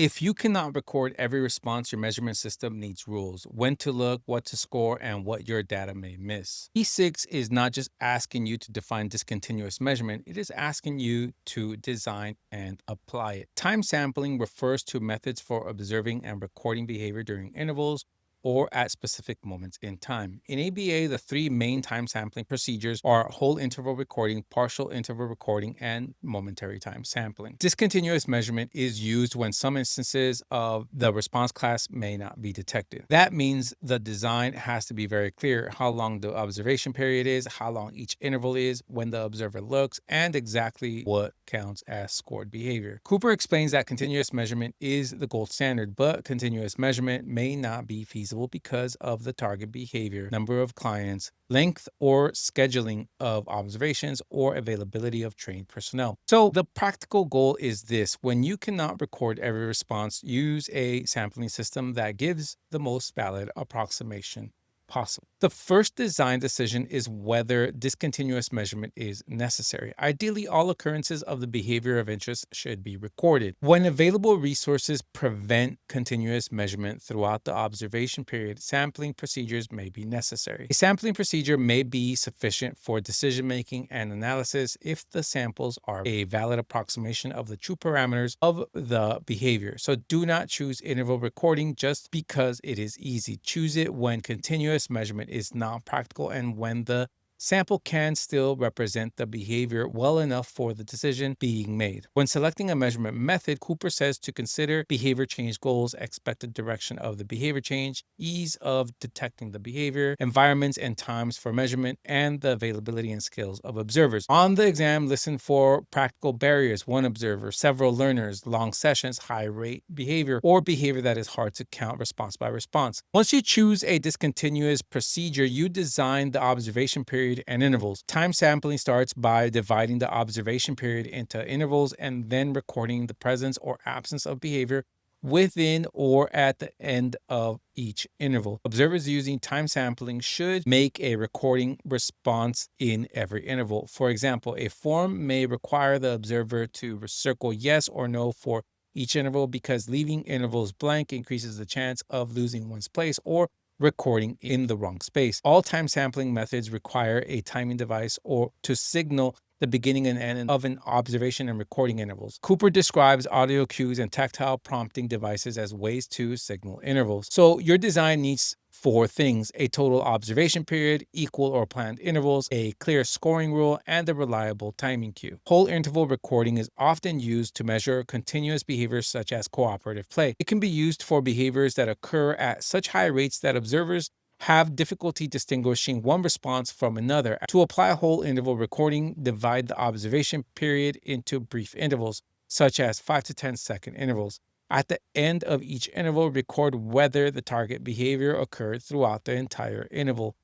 If you cannot record every response, your measurement system needs rules: when to look, what to score, and what your data may miss. E6 is not just asking you to define discontinuous measurement, it is asking you to design and apply it. Time sampling refers to methods for observing and recording behavior during intervals or at specific moments in time. In ABA, the three main time sampling procedures are whole interval recording, partial interval recording, and momentary time sampling. Discontinuous measurement is used when some instances of the response class may not be detected. That means the design has to be very clear: how long the observation period is, how long each interval is, when the observer looks, and exactly what counts as scored behavior. Cooper explains that continuous measurement is the gold standard, but continuous measurement may not be feasible because of the target behavior, number of clients, length or scheduling of observations, or availability of trained personnel. So the practical goal is this: when you cannot record every response, use a sampling system that gives the most valid approximation possible. The first design decision is whether discontinuous measurement is necessary. Ideally, all occurrences of the behavior of interest should be recorded. When available resources prevent continuous measurement throughout the observation period, sampling procedures may be necessary. A sampling procedure may be sufficient for decision-making and analysis if the samples are a valid approximation of the true parameters of the behavior. So do not choose interval recording just because it is easy. Choose it when continuous measurement is not practical and when the sample can still represent the behavior well enough for the decision being made. When selecting a measurement method, Cooper says to consider behavior change goals, expected direction of the behavior change, ease of detecting the behavior, environments and times for measurement, and the availability and skills of observers. On the exam, listen for practical barriers: one observer, several learners, long sessions, high rate behavior, or behavior that is hard to count response by response. Once you choose a discontinuous procedure, you design the observation period and intervals. Time sampling starts by dividing the observation period into intervals and then recording the presence or absence of behavior within or at the end of each interval. Observers using time sampling should make a recording response in every interval. For example, a form may require the observer to circle yes or no for each interval because leaving intervals blank increases the chance of losing one's place or recording in the wrong space. All time sampling methods require a timing device or to signal the beginning and end of an observation and recording intervals. Cooper describes audio cues and tactile prompting devices as ways to signal intervals. So your design needs four things: a total observation period, equal or planned intervals, a clear scoring rule, and a reliable timing cue. Whole interval recording is often used to measure continuous behaviors such as cooperative play. It can be used for behaviors that occur at such high rates that observers have difficulty distinguishing one response from another. To apply whole interval recording, divide the observation period into brief intervals, such as 5 to 10-second intervals. At the end of each interval, record whether the target behavior occurred throughout the entire interval.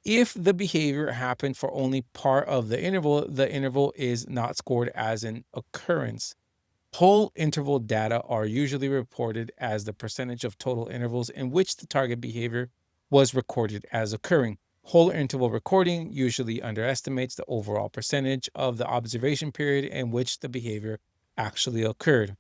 If the behavior happened for only part of the interval is not scored as an occurrence. Whole interval data are usually reported as the percentage of total intervals in which the target behavior was recorded as occurring. Whole interval recording usually underestimates the overall percentage of the observation period in which the behavior actually occurred.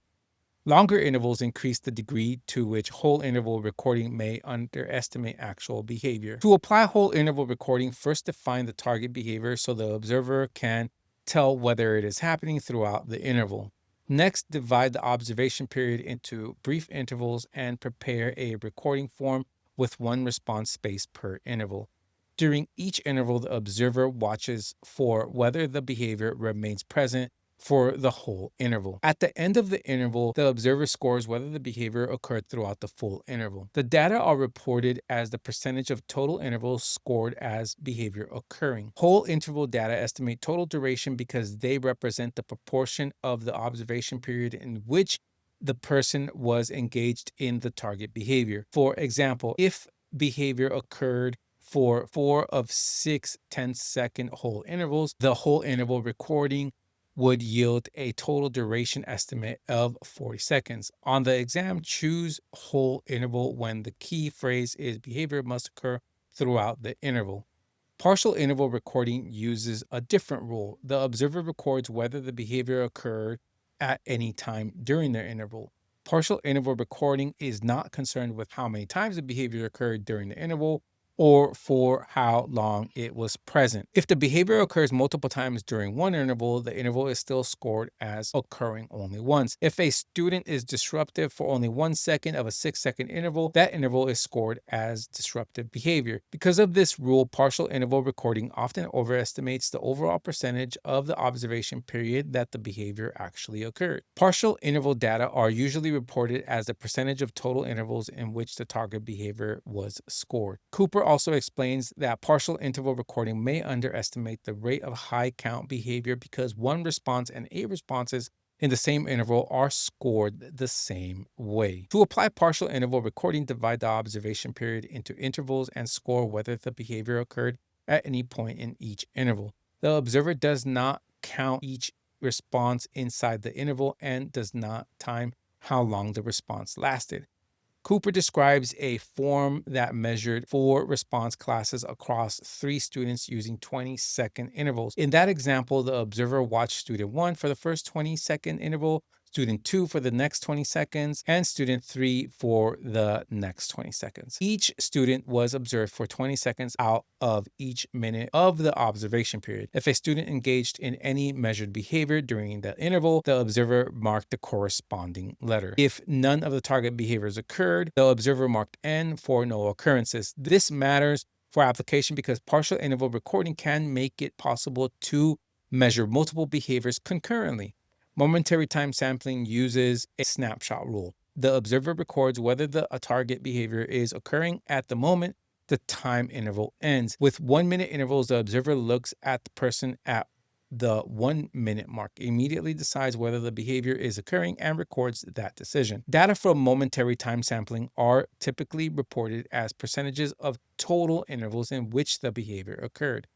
Longer intervals increase the degree to which whole interval recording may underestimate actual behavior. To apply whole interval recording, first define the target behavior so the observer can tell whether it is happening throughout the interval. Next, divide the observation period into brief intervals and prepare a recording form with one response space per interval. During each interval, the observer watches for whether the behavior remains present for the whole interval. At the end of the interval, the observer scores whether the behavior occurred throughout the full interval. The data are reported as the percentage of total intervals scored as behavior occurring. Whole interval data estimate total duration because they represent the proportion of the observation period in which the person was engaged in the target behavior. For example, if behavior occurred for 4 of 6 10-second whole intervals, the whole interval recording would yield a total duration estimate of 40 seconds. On the exam, choose whole interval when the key phrase is behavior must occur throughout the interval. Partial interval recording uses a different rule. The observer records whether the behavior occurred at any time during the interval. Partial interval recording is not concerned with how many times the behavior occurred during the interval or for how long it was present. If the behavior occurs multiple times during one interval, the interval is still scored as occurring only once. If a student is disruptive for only 1 second of a 6-second interval, that interval is scored as disruptive behavior. Because of this rule, partial interval recording often overestimates the overall percentage of the observation period that the behavior actually occurred. Partial interval data are usually reported as the percentage of total intervals in which the target behavior was scored. Cooper also explains that partial interval recording may underestimate the rate of high count behavior because one response and 8 responses in the same interval are scored the same way. To apply partial interval recording, divide the observation period into intervals and score whether the behavior occurred at any point in each interval. The observer does not count each response inside the interval and does not time how long the response lasted. Cooper describes a form that measured 4 response classes across 3 students using 20-second intervals. In that example, the observer watched student 1 for the first 20-second interval, student 2 for the next 20 seconds, and student 3 for the next 20 seconds. Each student was observed for 20 seconds out of each minute of the observation period. If a student engaged in any measured behavior during the interval, the observer marked the corresponding letter. If none of the target behaviors occurred, the observer marked N for no occurrences. This matters for application because partial interval recording can make it possible to measure multiple behaviors concurrently. Momentary time sampling uses a snapshot rule. The observer records whether a target behavior is occurring at the moment the time interval ends. With 1-minute intervals, the observer looks at the person at the 1-minute mark, immediately decides whether the behavior is occurring, and records that decision. Data from momentary time sampling are typically reported as percentages of total intervals in which the behavior occurred.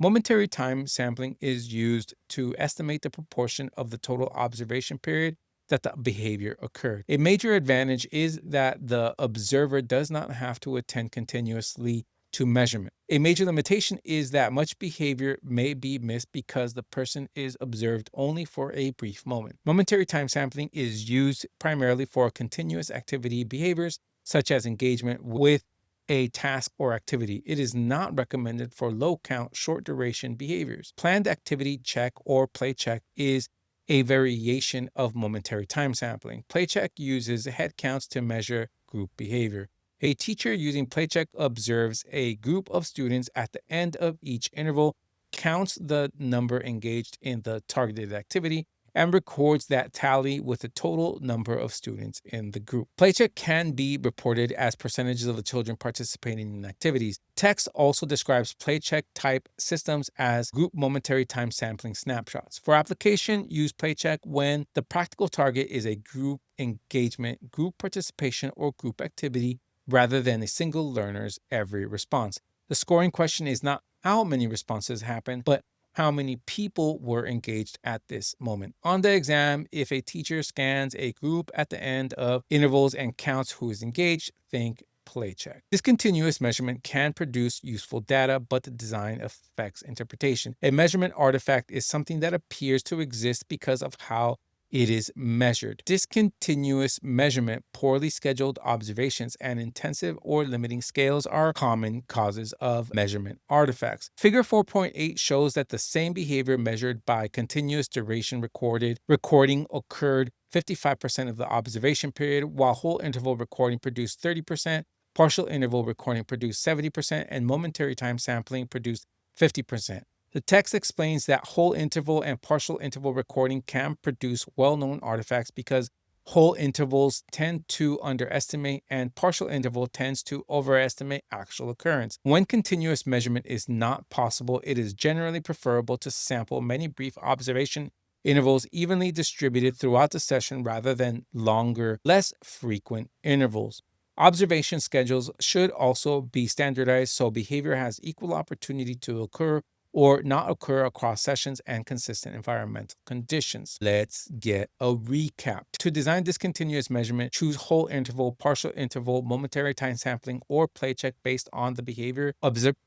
Momentary time sampling is used to estimate the proportion of the total observation period that the behavior occurred. A major advantage is that the observer does not have to attend continuously to measurement. A major limitation is that much behavior may be missed because the person is observed only for a brief moment. Momentary time sampling is used primarily for continuous activity behaviors, such as engagement with a task or activity. It is not recommended for low count, short duration behaviors. Planned activity check or PlayCheck is a variation of momentary time sampling. PlayCheck uses head counts to measure group behavior. A teacher using PlayCheck observes a group of students at the end of each interval, counts the number engaged in the targeted activity, and records that tally with the total number of students in the group. PlayCheck can be reported as percentages of the children participating in activities. Text also describes PlayCheck type systems as group momentary time sampling snapshots. For application, use PlayCheck when the practical target is a group engagement, group participation, or group activity rather than a single learner's every response. The scoring question is not how many responses happened, but how many people were engaged at this moment. On the exam, if a teacher scans a group at the end of intervals and counts who is engaged, think PlayCheck. Discontinuous measurement can produce useful data, but the design affects interpretation. A measurement artifact is something that appears to exist because of how it is measured. Discontinuous measurement, poorly scheduled observations, and intensive or limiting scales are common causes of measurement artifacts. Figure 4.8 shows that the same behavior measured by continuous duration recording occurred 55% of the observation period, while whole interval recording produced 30%, partial interval recording produced 70%, and momentary time sampling produced 50%. The text explains that whole interval and partial interval recording can produce well-known artifacts because whole intervals tend to underestimate and partial interval tends to overestimate actual occurrence. When continuous measurement is not possible, it is generally preferable to sample many brief observation intervals evenly distributed throughout the session rather than longer, less frequent intervals. Observation schedules should also be standardized so behavior has equal opportunity to occur or not occur across sessions and consistent environmental conditions. Let's get a recap. To design discontinuous measurement, choose whole interval, partial interval, momentary time sampling, or play check based on the behavior,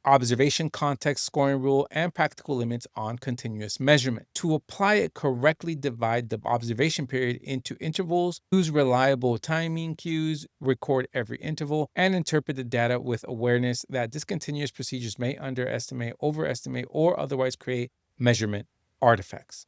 observation, context, scoring rule, and practical limits on continuous measurement. To apply it correctly, divide the observation period into intervals, use reliable timing cues, record every interval, and interpret the data with awareness that discontinuous procedures may underestimate, overestimate, or otherwise create measurement artifacts.